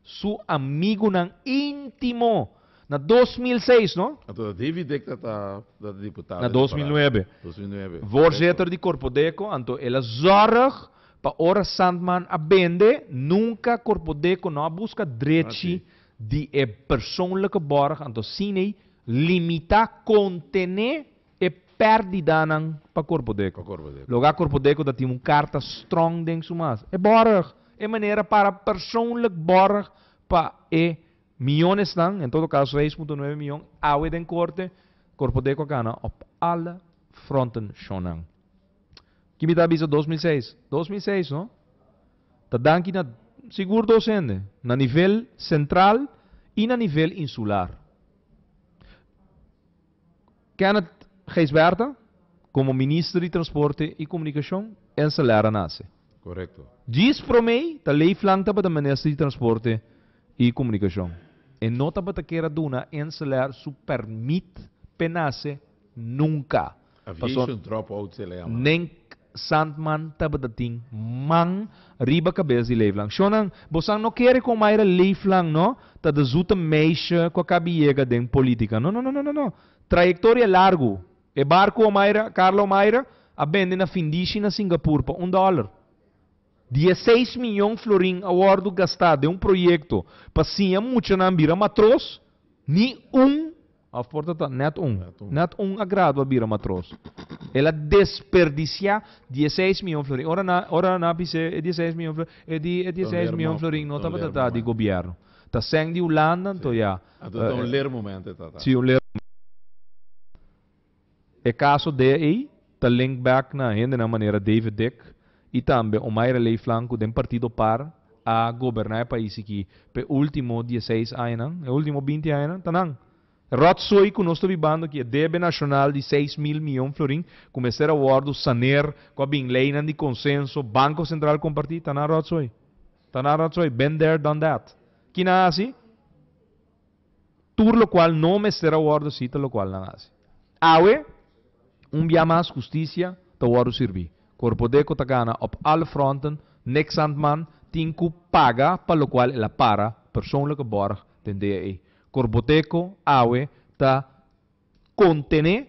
Su amigo nang íntimo na 2006, não? Então, David Deck está deputado. Na 2009. 2009. Voorzitter de Corpo Deco, então ela zorg para ora Sandman a bende, nunca Corpo Deco não busca direito die persoonlijke borg aan to sine limita contene e perdida ng pagkorpodeco. Loga korpodeco dat yung carta strong ding sumas. E borg. E maneira para persoonlijk borg pa miljones lang, in todo caso 6,9 miljoen, awe den korte, korpodeco kana op alle fronten shonang. Kimi tá bisa 2006? 2006, no? Tá danki na seguro docente, na nível central e na nível insular. Kenneth Geisberta, como ministro de Transporte e Comunicação, en salário nasce. Correcto. Diz pro mim, tá lei flanca para o ministro de Transporte e Comunicação. E nota para que era duna en salário su permite penase nunca. Aviation dropout se lema. Nem Sandman tabadating mang riba cabeça de leeflang. Shonang, bosang no quer com mais leeflang, no? Tá da zuta meisha com a cabiega den política. No. Trajetória largo. E barco o Mayra, Carlo Mayra, a vende na findishi na Singapura por $1. 16 milhões florin awardo gastado de projeto para sim muito na ambira matros, ni a porta tá net agrado a bira matros. Ela desperdicia 16 milhões florin. Ora na pise 16 milhões florin, e 16 milhões florin não tá para de governo. Tá sendo de Holanda, então já. Então um ler momento tá. Sim, um ler. É caso de aí, tá link back na ainda na maneira David Dick e também o Mayra Leiflanco do partido par a governar o país aqui pe último 16 anos, o último 20 anos, tanang. Rotsoi que nós estamos vivendo aqui, débito nacional de 6 mil milhões florin, começar a awardo saner com a binleinan de consenso, Banco Central compartir, tá na Rotsoi, been there, done that. Que na assim, tur lo qual não me será awardo cita lo qual não assim. Awe dia mais justiça te word servir. Corpodeco tagana op alle fronten, niks man, tinku paga para lo qual ela para persoonlijke borg ten DE. Corpodeco awe ta contene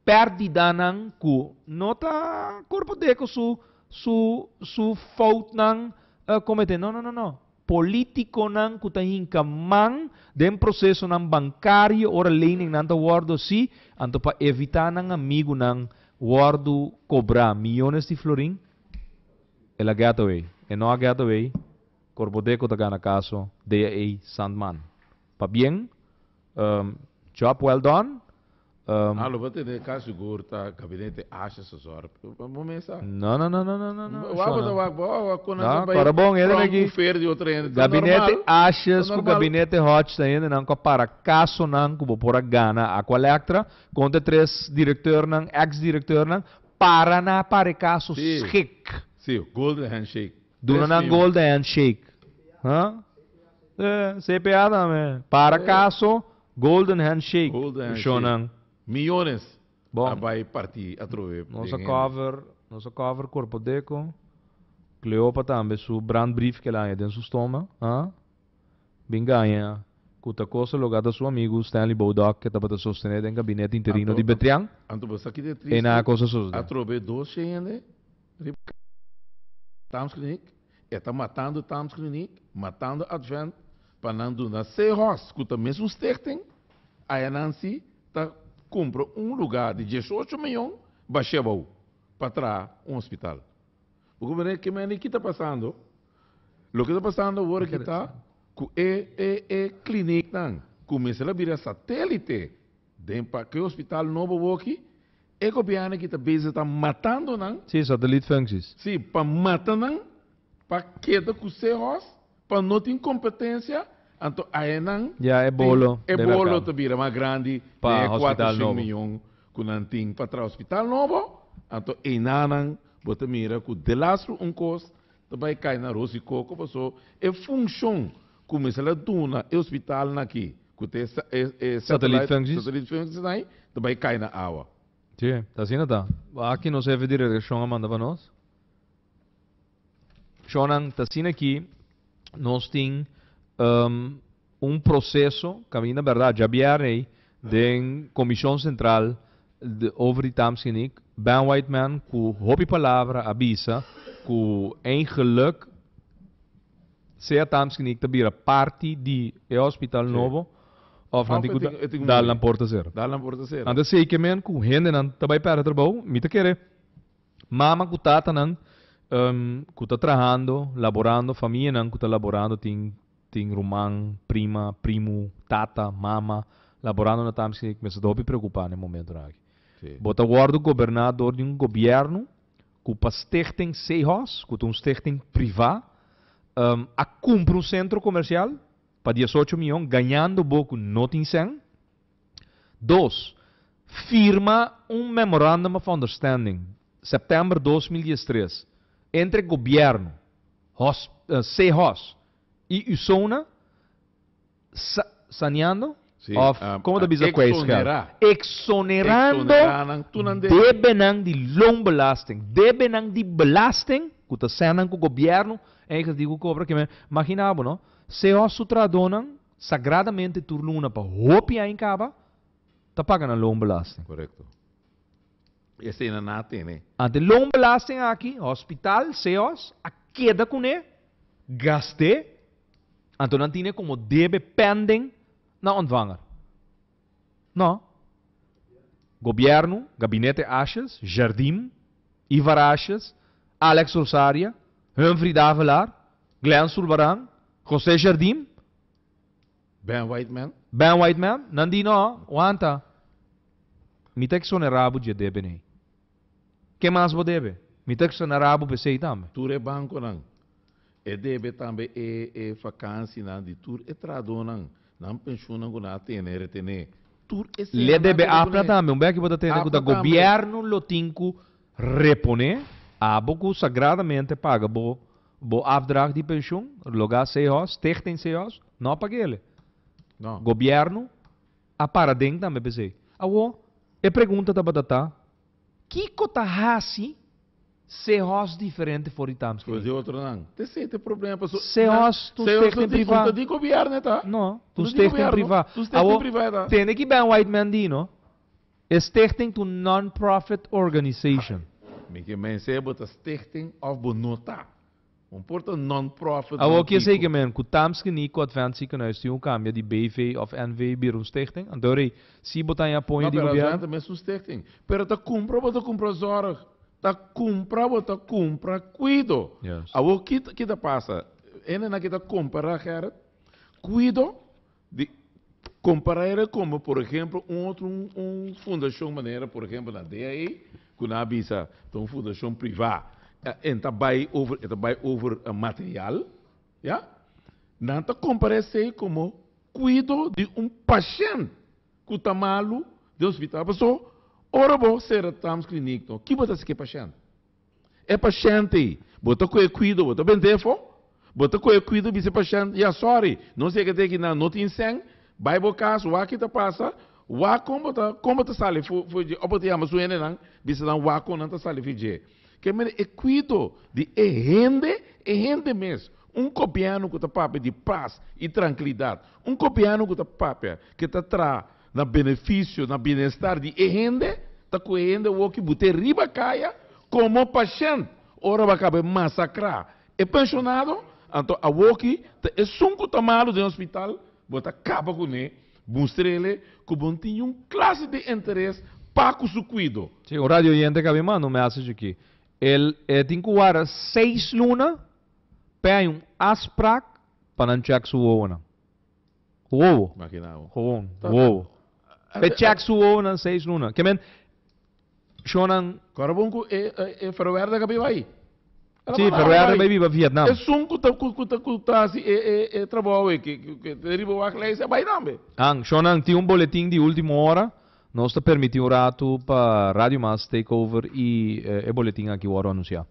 perdida nang ku nota Corpodeco su fault nang comete. No. Politico nang kutahinka mang den processo nang bancario ora lening nang wardo si anto pa evitar nang amigo nang wardo cobrar millones de florin ela gataway e no gataway Corpodeco taga na caso DA Sandman pa bien job well done Allo wat de caso gurta gabinete assessor. Momesa. No. Para bom ele aqui. Gabinete Ashes com gabinete Hotch ainda não para caso não com por gana a colectra contra 3 diretor não ex-diretor não para na para caso schick. Sim, golden handshake. Duna na golden handshake. Hã? CPA também. Para caso golden handshake. Shonang. Millones. Bom. Vai partir a trove. Nossa cover Corpodeco. Cleópatra também su brandbrief que lá é dentro do estômago. Binganha. Cuta coisa lugar da seu amigo Stanley Bodok que estava sostenendo em gabinete interino de Betriang. Anto você aqui de triste. E na coisa sus. A trove 2 cheias Tams Clinic. Está matando Tams Clinic, matando Advent, para não dar C-Ross. Cuta mesmo sterting. A Nancy está compra lugar de 18 milhões, baixava para trás hospital. O governo que me está passando, o que está passando agora que está, com clínica, começa a virar satélite, para que o hospital novo aqui, o governo que está busy está matando, não? Sim, satélite functions. Sim, para matar, não? Para queda com o para não ter competência. Então, aí não. Já é bolo. É bolo também, mais grande. Para hospital 4 milhões que não tem para o hospital novo. Então, aí não, você mira que de lastro costo, também cai na rosa e coco, passou. É função, começa a duna, é hospital aqui. Que tem satélite functions, aí, também cai na água. Sim, está assim, tá? Aqui não serve direção a mandar para nós. Shonang, está assim aqui, nós temos processo, que na verdade já viarei, da Comissão Central over Tamskinik, Ben Whiteman, que hobby palavra avisa, que em geluk Se estamos que niet te bira parte di hospital novo of nanti ku dal na porta zero. Dá na porta zero. Anda sei que men ku hende nan tabay para trabalho, mita querer. Mama ku tata nan ku tá trabajando, laborando, família nan ku tá laborando, ting rumang, prima, primo, tata, mama, laborando na tams que me se dobe preocupar no momento aqui. Bota guardo governador de governo ku pa stichting Seehos, ku um stichting privado, a cumpre centro comercial para 18 milhões, ganhando pouco nothing. 2. Firma memorandum of understanding, setembro 2013, entre governo, Seehos e Usona, saneando, como da bisa exonerando debenang de loonbelasting, debenang de belasting, que está sendo com o governo, e que digo cobra que imaginava, não? Se o sutradonang sagradamente turluna para hopi em caba, tá pagando loonbelasting. Correto. Esse ainda não tem, né? Ante loonbelasting aqui, hospital, CEOs, a queda com ele, gaste, ante não tinha como debe pending na ontvanger. Não. Governo, Gabinete Ashes, Jardim, Ivar Ashes, Alex Rosaria, Humphrey Davelar, Glenn Sulbarang, José Jardim, Ben Whiteman, Nandino, Wanta. Mitek sonerabo de debe nem. Que mais vou debe? Mitek sonerabo PC também. Ture banco não. E debe também e vacância não de tur e tradonang. Não pensiona com nada tem retene. Tur esse. Le debe apra também. Um que bota ter que o governo lo tinco repone, aboku sagradamente paga bo afdrag de pensioen, lugar CEOs, stichting CEOs, não paga ele. Não. Governo a paradeng também PC. Awo, e pergunta da batata, que cota hasi CEOs diferente for itams? Pois é outro não. Tem problema pessoal. CEOs tu stichting privado. De governo tá? Não, tu stichting privado. Tu stichting privado. Tem que ben white man dino. Stichting to non-profit organization. Me que mense bota stichting of bonota. Porta non-profit. Awo que sei que men, ku tams que ni ku advance que nós temos cambia de BV of NV birum stichting. Andorei, se botar em apoio de governo. Não, mas stichting. Pero ta compra zorg. Ta compra cuido. Yes. Awo que passa? Ene na que ta compra Gerrit. Cuido de comparar como, por exemplo, fundação maneira, por exemplo, na DAE, que na bisa, uma fundação privada. Está vai over material, ja? Não está comparece como cuido de paciente que está malo de hospital. Pessoal, ora bom ser tams clínico, que bota se paciente? É paciente, bota cuido, bota bem defo, bota cuido de paciente. Ja, sorry, não sei que tem que não tem sangue, vai bo caso, o que tá passa, o como tá sale, foi obote ama suene não, bisa não o como não tá sale fije. Que é cuido de rende mesmo. Governo que está papo de paz e tranquilidade. Governo que está papo que está traz na benefício, na bem-estar de rende, está com rende o que bote riba caia como paciente. Ora vai acabar massacrar. É pensionado, então a que é sunco tomado de hospital, bota acaba com ele, mostra ele que bom tinha classe de interesse para o seu cuido. Sim, o radio oyente que me manda uma mensagem aqui. Ele tem que guardar 6 lunas para aspraak para não check sua ona. Uou. Gewoon. Uou. Para check sua ona 6 lunas. Que men, Shonan. Corabonco é ferroviária que vai. Sim, ferroviária vai vir para Vietnam. É sunco tá se trabalho que deriva o aclés é vai também. Shonan tem boletim de última hora. Nós te permitiu um rato para Rádio Mas Takeover e o boletim aqui o anunciar.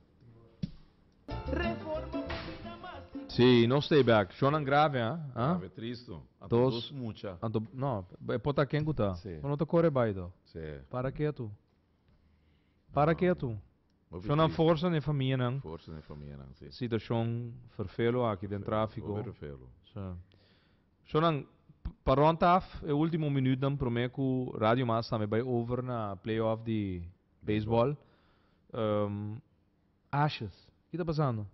Sim, nós estamos back. Shonan grave, hein? Grave, triste. Dos mucha. Não, é para quem está. Não te corre baixo. Para quieto. Para quieto. Shonan força na família, não? Força na família, não. Situação vervelo aqui dentro tráfico. Vervelo. Shonan para rondaf, o último minuto dan prometo que Radio Mas também vai over na playoff de baseball. Ashes, o que está passando?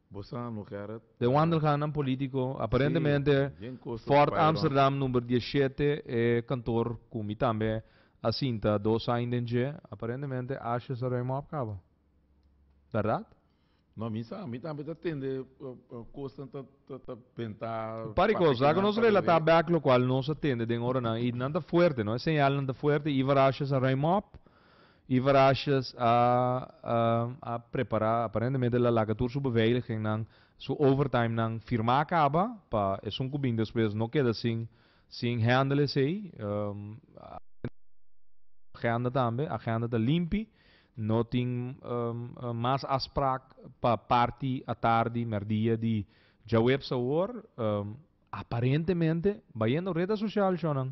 Bosan no Gerrit. De wandelgaande político, aparentemente, Geen kosten Fort Byron. Amsterdam nummer 17, kantoor, kumi tambe, asinta, dos aindenje, aparentemente, asjes er helemaal opgaven. Verdad? No, mi também tá tendo custa tá pentar. Paricos, lá que nos relata back lo qual não se atende de hora na e nada fuerte, não é señal nada fuerte, e varachas a remop, e varachas a preparar, aparentemente a lagatur su beveiliging nang su overtime nang firma acaba, pa é um cubinho depois não queda sin handle sei, agenda também, agenda da limpi, não tem mais afspraak pa party a tarde, merdia de já web sabor, aparentemente, vai na rede social, Jonan.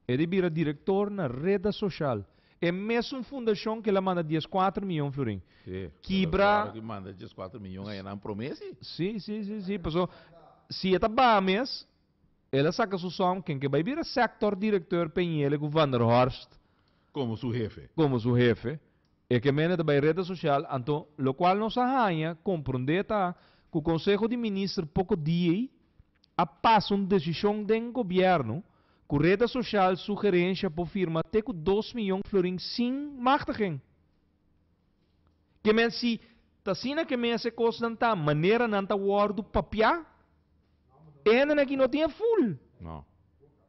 Ele vira diretor na rede social. É mesmo fundação que ela manda 14 milhões florim. Quebra. Que manda 14 milhões aí na promessa? Sim. Pessoal, se é bom mês, ela saca sua som, quem que vai virar sector diretor penhele com Van der Horst. Como seu jefe. É que mene da rede social, então, lo qual nos arranha, compreender que o Conselho de Ministros pouco dia a passa uma decisão do governo que a rede social sugerência para firma até com 2 milhões de florins sem machtiging. Que men se tassina que men se costa não maneira não tá word do papel, ainda que não tem full. Não.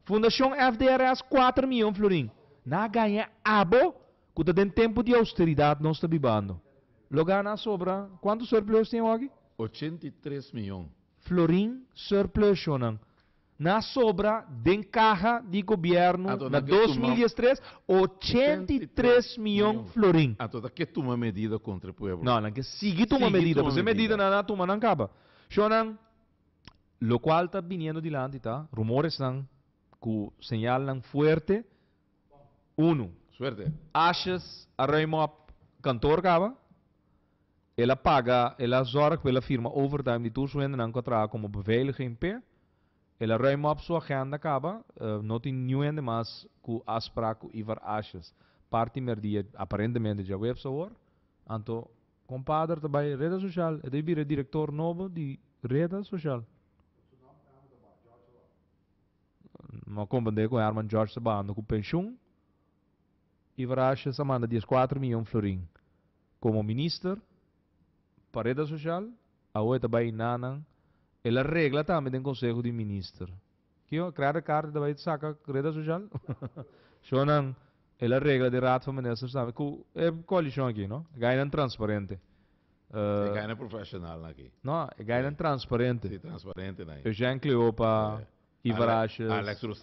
Fundação FDRS 4 milhões de florins. Na ganha abo que tem tempo de austeridade não está vivendo. Lugar na sobra, quanto surplus tem aqui? 83 milhões. Florim surplus, Shonan. Na sobra, de carga de governo, na 2003, 83 milhões de florim. Então, que toma medida contra o povo? Não, que sigue tomar medida. Você medida não toma, não acaba. Shonan, lo qual está vindo de lá, tá? Rumores não, que señal não forte. Suerte. Ashes, arraimop, cantor acaba. Ela paga, ela zorga pela firma overtime de todos os não contrato como beveiliging pé. Ela ruim op sua agenda acaba, não tem nenhum mais que afspraak over ashes. Parte merdia aparentemente já web soor. Então, compadre também rede social, ele vira diretor novo de rede social. Mas compreender com Herman George Sabano com pensioen. Over ashes a manda 14 milhões florim. Como ministro, para rede social, a outra também nanang. Ela regla também tem Conselho de Ministros. Que eu criar a carta da vai sacar rede social. Shonan, ela regla de raad van ministers sabe que é coalição aqui, não? Ganha transparente. Ganha profissional aqui. Não, ganha transparente. Sim, transparente né. Eu já incluo para Ivaraches,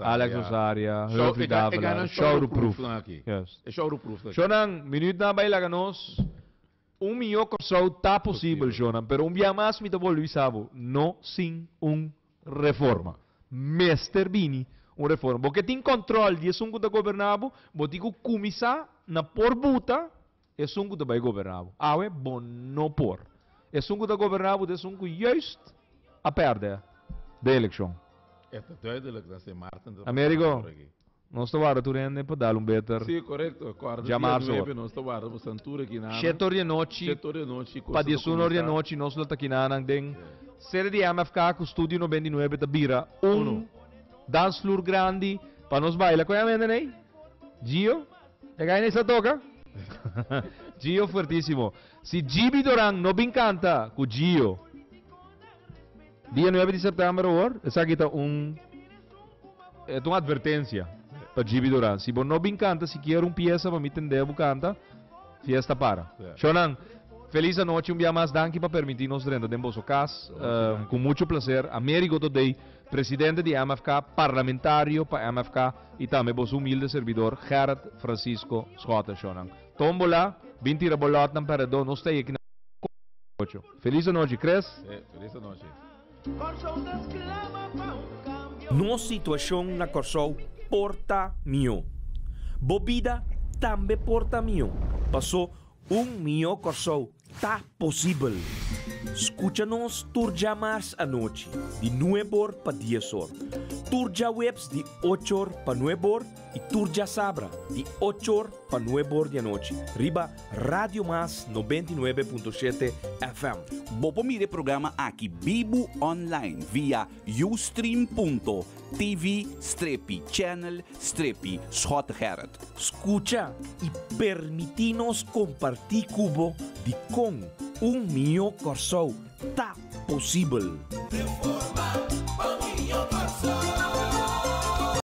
Alex Rosaria, Humphrey Davila, Showproof aqui. Yes. É Showproof aqui. Shonan, minuto na baila ganos. Milhão só está possível, Jonan, pero dia mais me tocou Luís Sabo, não sem reforma. Mester Bini, reforma. Porque tem controle de assunto da governabo, porque o começar na porbuta, é assunto da vai governabo. É bom não por. É assunto da governabo, é assunto just a perder da eleição. Esta é a eleição Martin. Américo. Não estou a turende para dar better. Sim, correto. Chamar só. Não estou a dar santura aqui na. Chetor de noite. Para 19 de noite nós não está aqui na den. Série de MFK com estúdio 99 da Bira. Dance floor grande para nós bailar com a mente, né? Gio, é que nessa toca. Gio fortíssimo. Se Gibi Doran não me encanta com Gio. Dia 9 de setembro, essa aqui está é uma advertência. Para Gibi Duran. Se você não me encanta, se quer peça para me entender, canta, fiesta para. Shonan, feliz noite, dia mais danke para permitir nos renda de vosso casa. Com muito prazer, Américo Today, presidente de MFK, parlamentário para MFK e também vosso humilde servidor, Gerard Francisco Schota, Shonan. Tombola, 20 rebolot ng paredon, nos tayo aqui na Feliz noite, Cres? Feliz noite. No situação na Corsou porta mio. Bobida também porta mio. Passou mio Corsou. Tá possível. Escucha-nos turja mais a noite. De 9 para 10 horas. Turja webs de 8 para 9 horas. e Turja Sabra, de 8 para 9 da noite. Riba Radio Mas 99.7 FM. Bopo mire programa aqui Bibo Online via ustream.tv/channel/Schotgerrit. Escucha e permitinos compartir cubo de com 1 milhão corso tá possível.